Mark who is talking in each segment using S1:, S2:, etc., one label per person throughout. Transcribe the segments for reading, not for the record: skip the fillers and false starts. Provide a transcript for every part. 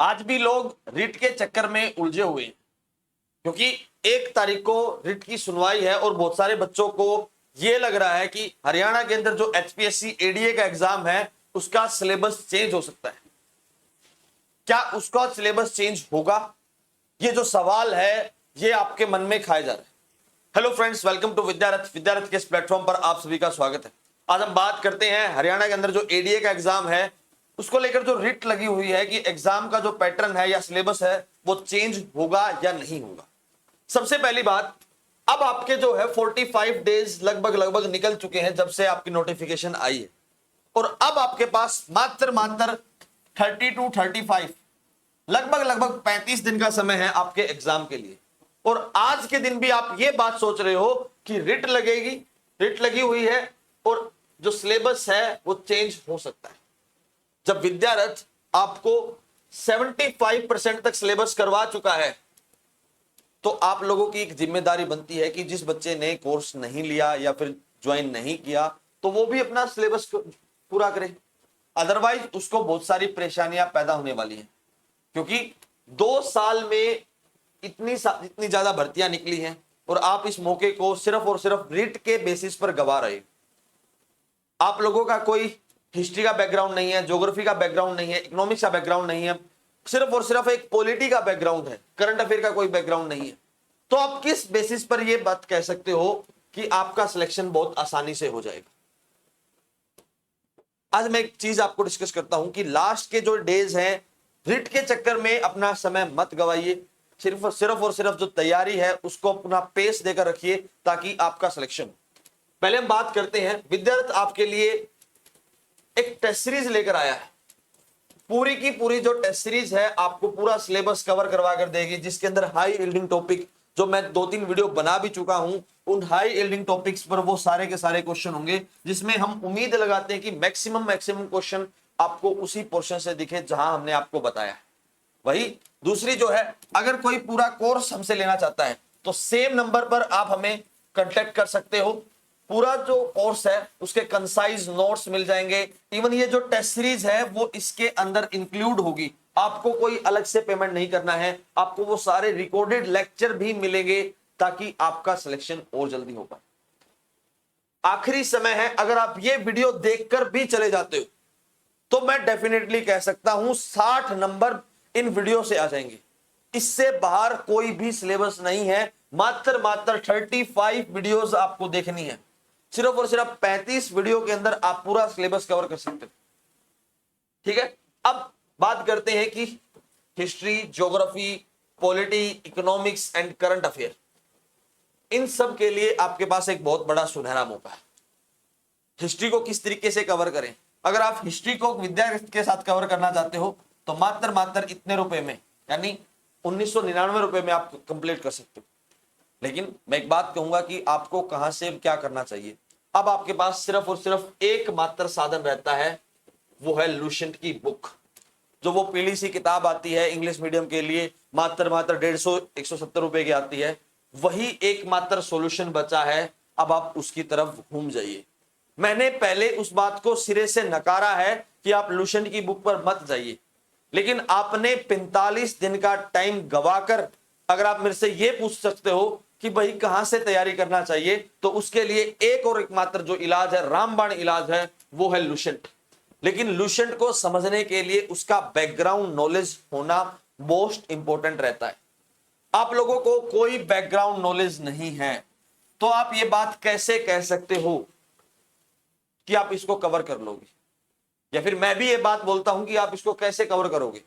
S1: आज भी लोग रिट के चक्कर में उलझे हुए हैं, क्योंकि 1 तारीख को रिट की सुनवाई है और बहुत सारे बच्चों को यह लग रहा है कि हरियाणा के अंदर जो एचपीएससी एडीए का एग्जाम है उसका सिलेबस चेंज हो सकता है। क्या उसका सिलेबस चेंज होगा? ये जो सवाल है ये आपके मन में खाया जा रहा है। हेलो फ्रेंड्स, वेलकम टू विद्यारथ के इस प्लेटफॉर्म पर आप सभी का स्वागत है। आज हम बात करते हैं हरियाणा के अंदर जो एडीए का एग्जाम है उसको लेकर जो रिट लगी हुई है कि एग्जाम का जो पैटर्न है या सिलेबस है वो चेंज होगा या नहीं होगा। सबसे पहली बात, अब आपके जो है 45 डेज लगभग निकल चुके हैं जब से आपकी नोटिफिकेशन आई है और अब आपके पास मात्र 30 to 35 लगभग 35 दिन का समय है आपके एग्जाम के लिए। और आज के दिन भी आप ये बात सोच रहे हो कि रिट लगी हुई है और जो सिलेबस है वो चेंज हो सकता है। जब विद्यारथ आपको 75% तक सिलेबस करवा चुका है तो आप लोगों की एक जिम्मेदारी बनती है कि जिस बच्चे ने कोर्स नहीं लिया या फिर ज्वाइन नहीं किया तो वो भी अपना सिलेबस पूरा करे, अदरवाइज उसको बहुत सारी परेशानियां पैदा होने वाली हैं। क्योंकि 2 साल में इतनी ज्यादा भर्तियां निकली हैं और आप इस मौके को सिर्फ और सिर्फ रिट के बेसिस पर गवा रहे। आप लोगों का कोई हिस्ट्री का बैकग्राउंड नहीं है, ज्योग्राफी का बैकग्राउंड नहीं है, इकोनॉमिक्स का बैकग्राउंड नहीं है, सिर्फ और सिर्फ एक पॉलिटी का बैकग्राउंड है, करंट अफेयर का कोई बैकग्राउंड नहीं है। तो आप किस बेसिस पर यह बात कह सकते हो कि आपका सिलेक्शन बहुत आसानी से हो जाएगा? आज मैं एक चीज आपको डिस्कस करता हूं कि लास्ट के जो डेज हैं रिट के चक्कर में अपना समय मत गवाइए। सिर्फ और सिर्फ जो तैयारी है उसको अपना पेस देकर रखिए ताकि आपका सिलेक्शन। पहले हम बात करते हैं, विद्यार्थ आपके लिए एक टेस्ट सीरीज लेकर आया है। पूरी की पूरी जो टेस्ट सीरीज है आपको पूरा सिलेबस कवर करवा कर देगी, जिसके अंदर हाई यील्डिंग टॉपिक जो मैं 2-3 वीडियो बना भी चुका हूं, उन हाई यील्डिंग टॉपिक्स पर वो सारे के सारे क्वेश्चन होंगे, जिसमें हम उम्मीद लगाते हैं कि मैक्सिमम क्वेश्चन आपको उसी पोर्शन से दिखे जहां हमने आपको बताया है। वही दूसरी जो है, अगर कोई पूरा कोर्स हमसे लेना चाहता है तो सेम नंबर पर आप हमें कांटेक्ट कर सकते हो। पूरा जो कोर्स है उसके कंसाइज नोट्स मिल जाएंगे, इवन ये जो टेस्ट सीरीज है वो इसके अंदर इंक्लूड होगी। आपको कोई अलग से पेमेंट नहीं करना है, आपको वो सारे रिकॉर्डेड लेक्चर भी मिलेंगे ताकि आपका सिलेक्शन और जल्दी हो पाए। आखिरी समय है, अगर आप ये वीडियो देखकर भी चले जाते हो तो मैं डेफिनेटली कह सकता हूं 60 नंबर इन वीडियो से आ जाएंगे। इससे बाहर कोई भी सिलेबस नहीं है। मात्र 35 वीडियोस आपको देखनी है। सिर्फ और सिर्फ 35 वीडियो के अंदर आप पूरा सिलेबस कवर कर सकते हो। ठीक है, अब बात करते हैं कि history, geography, polity, economics and current affair, इन सब के लिए आपके पास एक बहुत बड़ा सुनहरा मौका है। हिस्ट्री को किस तरीके से कवर करें? अगर आप हिस्ट्री को विद्यार्थी के साथ कवर करना चाहते हो तो मात्र इतने रुपए में, यानी 1999 रुपए में आप कंप्लीट कर सकते हो। लेकिन मैं एक बात कहूंगा कि आपको कहां से क्या करना चाहिए। अब आपके पास सिर्फ और सिर्फ एक मात्र साधन रहता है, वो है लुसेंट की बुक। जो वो पीली सी किताब आती है इंग्लिश मीडियम के लिए, मात्र 150-170 रुपए की आती है, वही एकमात्र सॉल्यूशन बचा है। अब आप उसकी तरफ घूम जाइए। मैंने पहले उस बात को सिरे से नकारा है कि आप लुसेंट की बुक पर मत जाइए, लेकिन आपने 45 दिन का टाइम गवाकर अगर आप मेरे से यह पूछ सकते हो कि भाई कहां से तैयारी करना चाहिए, तो उसके लिए एक और एकमात्र जो इलाज है, रामबाण इलाज है, वो है लुसेंट। लेकिन लुसेंट को समझने के लिए उसका बैकग्राउंड नॉलेज होना मोस्ट इंपॉर्टेंट रहता है। आप लोगों को कोई बैकग्राउंड नॉलेज नहीं है तो आप ये बात कैसे कह सकते हो कि आप इसको कवर कर लोगे? या फिर मैं भी ये बात बोलता हूं कि आप इसको कैसे कवर करोगे,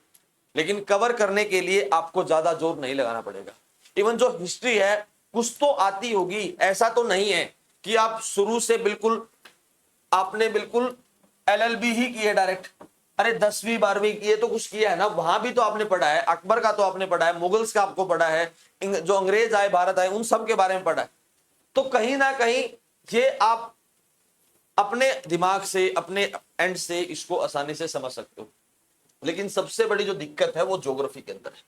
S1: लेकिन कवर करने के लिए आपको ज्यादा जोर नहीं लगाना पड़ेगा। इवन जो हिस्ट्री है कुछ तो आती होगी, ऐसा तो नहीं है कि आप शुरू से आपने बिल्कुल LLB ही की है डायरेक्ट। अरे 10वीं 12वीं की तो कुछ किया है ना, वहां भी तो आपने पढ़ा है, अकबर का तो आपने पढ़ा है, मुगल्स का आपको पढ़ा है, जो अंग्रेज आए भारत आए उन सब के बारे में पढ़ा है। तो कहीं ना कहीं ये आप अपने दिमाग से, अपने एंड से इसको आसानी से समझ सकते हो। लेकिन सबसे बड़ी जो दिक्कत है वो ज्योग्राफी के अंदर है।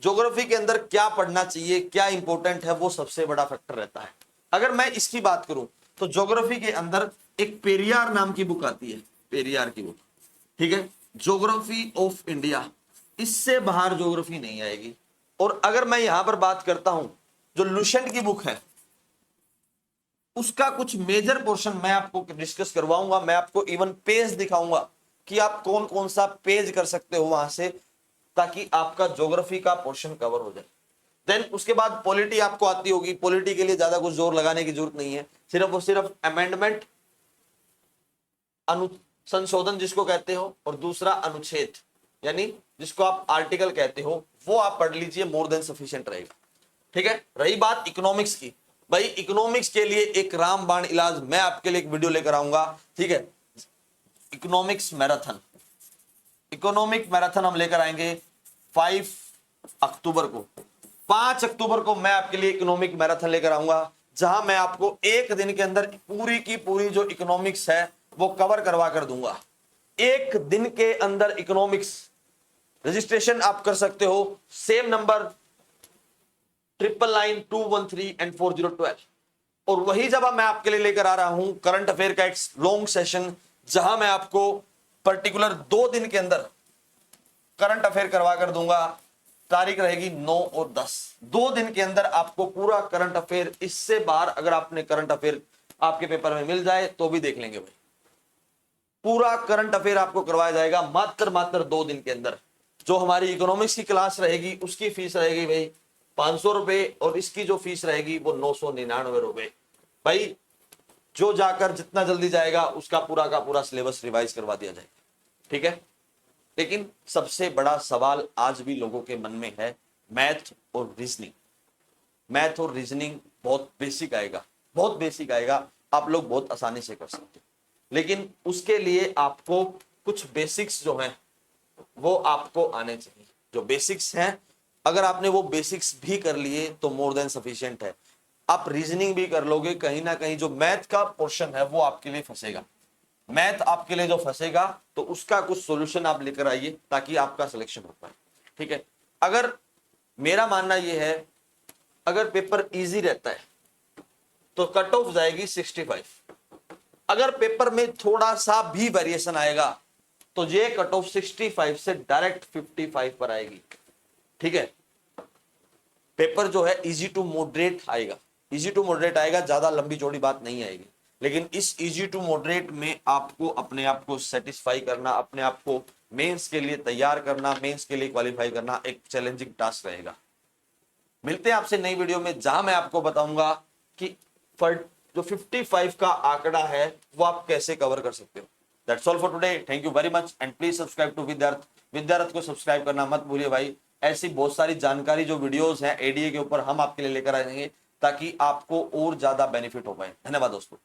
S1: ज्योग्राफी के अंदर क्या पढ़ना चाहिए, क्या इंपॉर्टेंट है, वो सबसे बड़ा फैक्टर रहता है। अगर मैं इसकी बात करूं तो ज्योग्राफी के अंदर एक पेरियार नाम की बुक आती है, पेरियार की बुक, ठीक है, ज्योग्राफी ऑफ इंडिया। इससे बाहर ज्योग्राफी नहीं आएगी। और अगर मैं यहां पर बात करता हूं, जो लुसेंट की बुक है उसका कुछ मेजर पोर्शन मैं आपको डिस्कस करवाऊंगा, मैं आपको इवन पेज दिखाऊंगा कि आप कौन कौन सा पेज कर सकते हो वहां से, ताकि आपका ज्योग्राफी का पोर्शन कवर हो जाए। देन उसके बाद पॉलिटी आपको आती होगी, पॉलिटी के लिए ज्यादा कुछ जोर लगाने की जरूरत नहीं है, सिर्फ और सिर्फ अमेंडमेंट, संशोधन जिसको कहते हो, और दूसरा अनुच्छेद यानी जिसको आप आर्टिकल कहते हो, वो आप पढ़ लीजिए, मोर देन सफिशिएंट रहेगा। ठीक है। रही बात इकोनॉमिक्स की, भाई इकोनॉमिक्स के लिए एक रामबाण इलाज मैं आपके लिए एक वीडियो लेकर आऊंगा। ठीक है, इकोनॉमिक्स मैराथन, इकोनॉमिक मैराथन हम लेकर आएंगे 5 अक्टूबर को। 5 अक्टूबर को मैं आपके लिए इकोनॉमिक मैराथन लेकर आऊंगा, जहां मैं आपको एक दिन के अंदर पूरी की पूरी जो इकोनॉमिक्स है वो कवर करवा कर दूंगा। एक दिन के अंदर इकोनॉमिक्स रजिस्ट्रेशन आप कर सकते हो, सेम नंबर 999213 एंड 4012। और वही जब मैं आपके लिए लेकर आ रहा हूं करंट अफेयर का एक लॉन्ग सेशन, जहां मैं आपको पर्टिकुलर 2 दिन के अंदर करंट अफेयर करवा कर दूंगा। तारीख रहेगी 9 और 10, 2 दिन के अंदर आपको पूरा करंट अफेयर, इससे बाहर अगर आपने करंट अफेयर आपके पेपर में मिल जाए तो भी देख लेंगे भाई। पूरा करंट अफेयर आपको करवाया जाएगा मात्र 2 दिन के अंदर। जो हमारी इकोनॉमिक्स की क्लास रहेगी उसकी फीस रहेगी भाई 500 रुपए, और इसकी जो फीस रहेगी वो 999 रुपए। भाई जो जाकर जितना जल्दी जाएगा उसका पूरा का पूरा सिलेबस रिवाइज करवा दिया जाएगा। ठीक है। लेकिन सबसे बड़ा सवाल आज भी लोगों के मन में है मैथ और रीजनिंग। मैथ और रीजनिंग बहुत बेसिक आएगा, बहुत बेसिक आएगा, आप लोग बहुत आसानी से कर सकते हो, लेकिन उसके लिए आपको कुछ बेसिक्स जो हैं वो आपको आने चाहिए। जो बेसिक्स हैं अगर आपने वो बेसिक्स भी कर लिए तो मोर देन सफिशिएंट है। आप रीजनिंग भी कर लोगे, कहीं ना कहीं जो मैथ का पोर्शन है वो आपके लिए फंसेगा। मैथ आपके लिए जो फंसेगा तो उसका कुछ सॉल्यूशन आप लेकर आइए ताकि आपका सिलेक्शन हो पाए। ठीक है। अगर मेरा मानना यह है अगर पेपर इजी रहता है तो कट ऑफ जाएगी 65। अगर पेपर में थोड़ा सा भी वेरिएशन आएगा तो ये कट ऑफ 65 से डायरेक्ट 55 पर आएगी। ठीक है। पेपर जो है इजी टू मॉडरेट आएगा, इजी टू मॉडरेट आएगा, ज्यादा लंबी चौड़ी बात नहीं आएगी। लेकिन इस इजी टू मॉडरेट में आपको अपने आप को सेटिस्फाई करना, अपने आप को मेंस के लिए तैयार करना, मेंस के लिए क्वालिफाई करना एक चैलेंजिंग टास्क रहेगा। मिलते हैं आपसे नई वीडियो में जहां मैं आपको बताऊंगा कि जो 55 का आंकड़ा है वो आप कैसे कवर कर सकते हो। That's all for today, thank you very much and please subscribe to Vidyarth. Vidyarth को सब्सक्राइब करना मत भूलिए भाई। ऐसी बहुत सारी जानकारी जो वीडियोस हैं एडीए के ऊपर हम आपके लिए लेकर आएंगे ताकि आपको और ज्यादा बेनिफिट हो पाए। धन्यवाद दोस्तों।